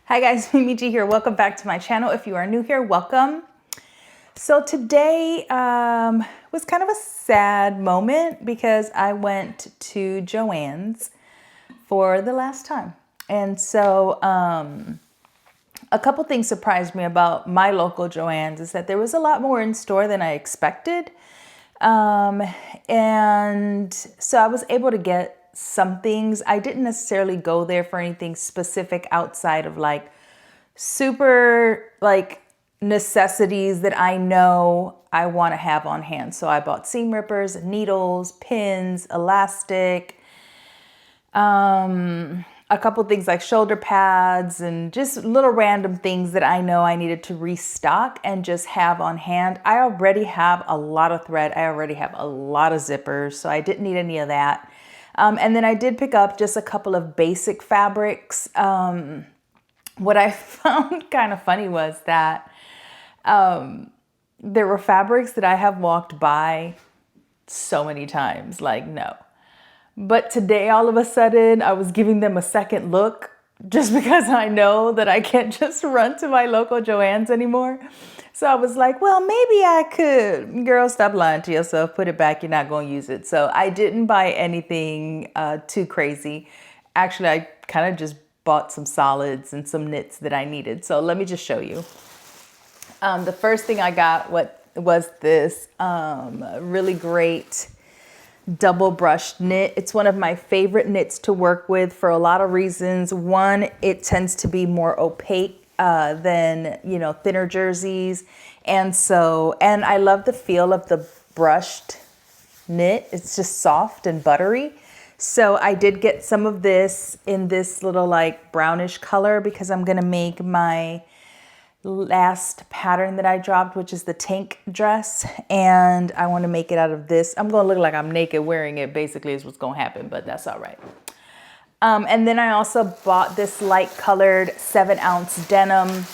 Hi guys, Mimi G here. Welcome back to my channel. If you are new here, welcome. So today was kind of a sad moment because I went to Joann's for the last time. And so a couple things surprised me about my local Joann's is that there was a lot more in store than I expected. And so I was able to get some things. I didn't necessarily go there for anything specific outside of like super like necessities that I know I want to have on hand. So I bought seam rippers, needles, pins, elastic, a couple things like shoulder pads and just little random things that I know I needed to restock and just have on hand. I already have a lot of thread. I already have a lot of zippers, so I didn't need any of that. And then I did pick up just a couple of basic fabrics. What I found kind of funny was that there were fabrics that I have walked by so many times, like no. But today, all of a sudden, I was giving them a second look just because I know that I can't just run to my local Joann's anymore. So I was like, well, maybe I could. Girl, stop lying to yourself. Put it back. You're not going to use it. So I didn't buy anything too crazy. Actually, I kind of just bought some solids and some knits that I needed. So let me just show you. The first thing I got was this really great double brushed knit. It's one of my favorite knits to work with for a lot of reasons. One, it tends to be more opaque than, you know, thinner jerseys. And I love the feel of the brushed knit. It's just soft and buttery. So I did get some of this in this little like brownish color because I'm going to make my last pattern that I dropped, which is the tank dress, and I want to make it out of this. I'm going to look like I'm naked wearing it, basically is what's going to happen, but that's all right. And then I also bought this light colored 7-ounce denim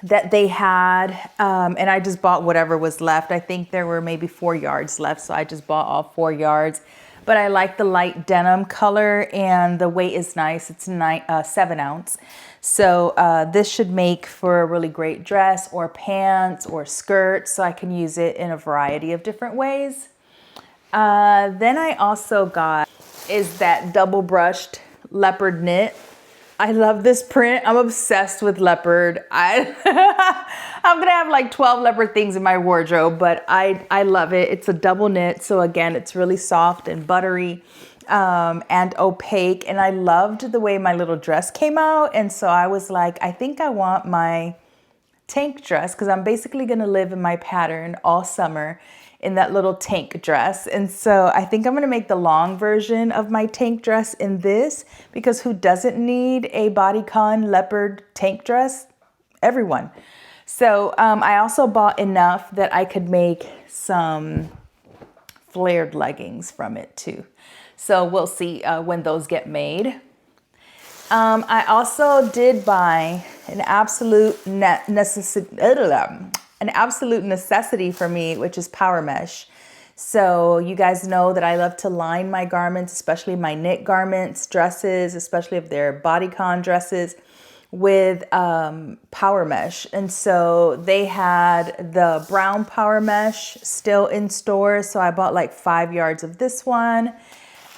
that they had, and I just bought whatever was left. I think there were maybe 4 yards left, so I just bought all 4 yards. But I like the light denim color and the weight is nice. It's 7 ounce. So this should make for a really great dress or pants or skirt. So I can use it in a variety of different ways. Then I also got is that double brushed leopard knit. I love this print. I'm obsessed with leopard. I'm gonna have like 12 leopard things in my wardrobe, but I love it. It's a double knit. So again, it's really soft and buttery and opaque. And I loved the way my little dress came out. And so I was like, I think I want my tank dress because I'm basically gonna live in my pattern all summer in that little tank dress. And so I think I'm gonna make the long version of my tank dress in this because who doesn't need a bodycon leopard tank dress? Everyone. So I also bought enough that I could make some flared leggings from it too. So we'll see when those get made. I also did buy an absolute necessity for me, which is power mesh. So you guys know that I love to line my garments, especially my knit garments, dresses, especially if they're bodycon dresses, with power mesh. And so they had the brown power mesh still in store. So I bought like 5 yards of this one.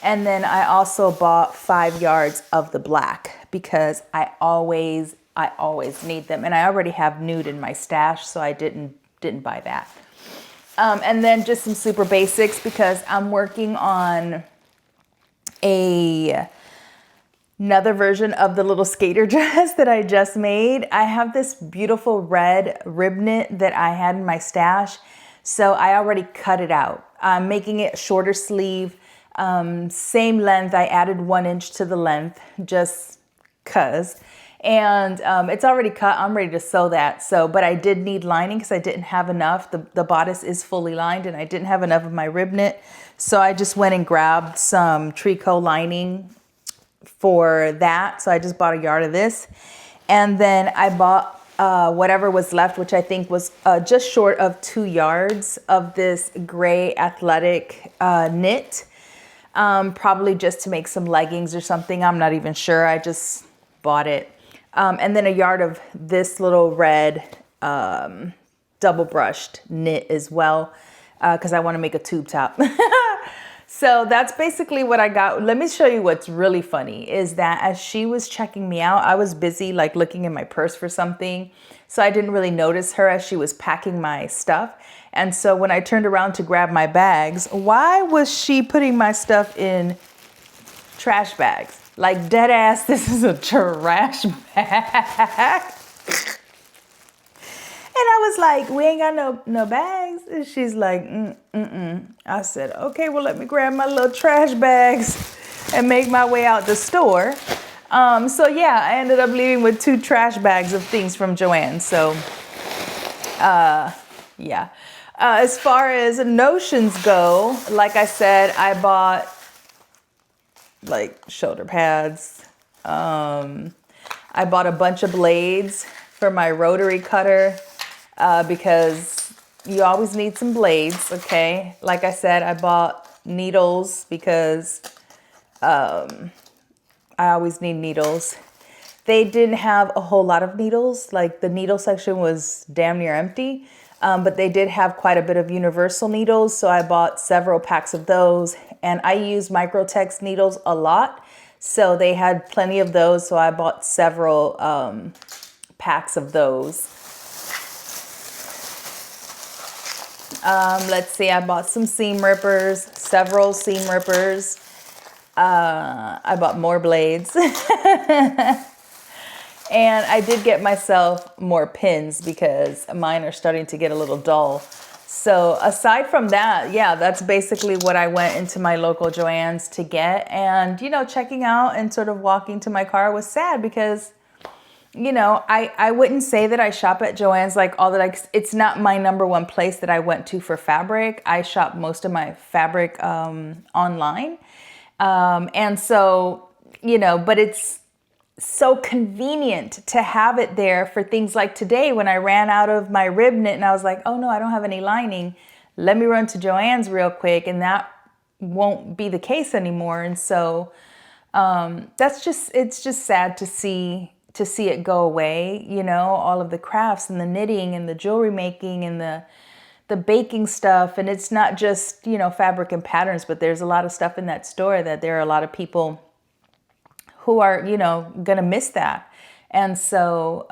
And then I also bought 5 yards of the black because I always need them. And I already have nude in my stash, so I didn't buy that. And then just some super basics because I'm working on another version of the little skater dress that I just made. I have this beautiful red rib knit that I had in my stash. So I already cut it out. I'm making it shorter sleeve. Same length. I added 1 inch to the length just cause. And it's already cut. I'm ready to sew that. So, but I did need lining because I didn't have enough. The bodice is fully lined and I didn't have enough of my rib knit. So I just went and grabbed some tricot lining for that. So I just bought 1 yard of this. And then I bought whatever was left, which I think was just short of 2 yards of this gray athletic knit. Probably just to make some leggings or something. I'm not even sure. I just bought it. And then a yard of this little red double brushed knit as well, because I want to make a tube top. So that's basically what I got. Let me show you what's really funny is that as she was checking me out, I was busy like looking in my purse for something. So I didn't really notice her as she was packing my stuff. And so when I turned around to grab my bags, why was she putting my stuff in trash bags? Like dead ass, this is a trash bag. And I was like, we ain't got no bags. And she's like, I said, okay, well, let me grab my little trash bags and make my way out the store. So yeah, I ended up leaving with 2 trash bags of things from Joann. So yeah. As far as notions go, like I said, I bought like shoulder pads. I bought a bunch of blades for my rotary cutter. Because you always need some blades, okay? Like I said, I bought needles because I always need needles. They didn't have a whole lot of needles. Like the needle section was damn near empty, but they did have quite a bit of universal needles. So I bought several packs of those, and I use Microtex needles a lot. So they had plenty of those. So I bought several packs of those. Let's see, I bought some seam rippers, several seam rippers. I bought more blades. And I did get myself more pins because mine are starting to get a little dull. So aside from that, yeah, that's basically what I went into my local Joann's to get. And, you know, checking out and sort of walking to my car was sad because, you know, I wouldn't say that I shop at Joann's like all that. It's not my number one place that I went to for fabric. I shop most of my fabric online. And so, you know, but it's so convenient to have it there for things like today when I ran out of my rib knit and I was like, oh no, I don't have any lining. Let me run to Joann's real quick. And that won't be the case anymore. And so it's just sad to see it go away, you know, all of the crafts and the knitting and the jewelry making and the baking stuff. And it's not just, you know, fabric and patterns, but there's a lot of stuff in that store that there are a lot of people who are, you know, gonna miss that. And so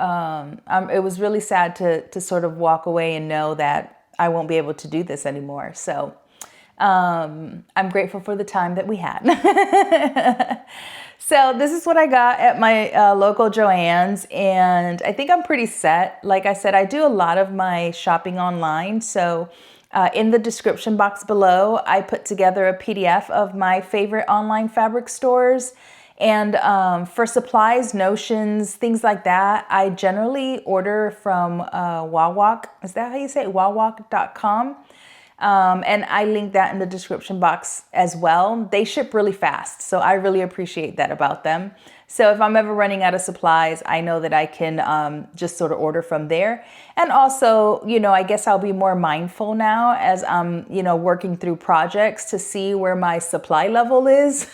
it was really sad to sort of walk away and know that I won't be able to do this anymore. So I'm grateful for the time that we had. So this is what I got at my local Joann's, and I think I'm pretty set. Like I said, I do a lot of my shopping online. So in the description box below, I put together a PDF of my favorite online fabric stores. And for supplies, notions, things like that, I generally order from Wawak. Is that how you say it? Wawak.com. And I link that in the description box as well. They ship really fast, so I really appreciate that about them. So if I'm ever running out of supplies, I know that I can just sort of order from there. And also, you know, I guess I'll be more mindful now as I'm, you know, working through projects to see where my supply level is.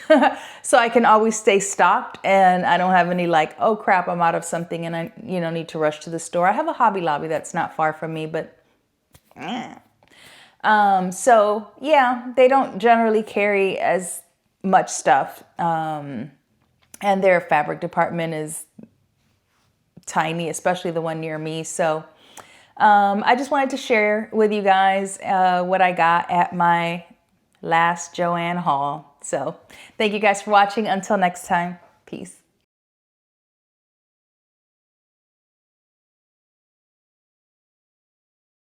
So I can always stay stocked and I don't have any like, oh crap, I'm out of something and I, you know, need to rush to the store. I have a Hobby Lobby that's not far from me, but so yeah, they don't generally carry as much stuff. And their fabric department is tiny, especially the one near me. So, I just wanted to share with you guys, what I got at my last Joann haul. So thank you guys for watching. Until next time, peace.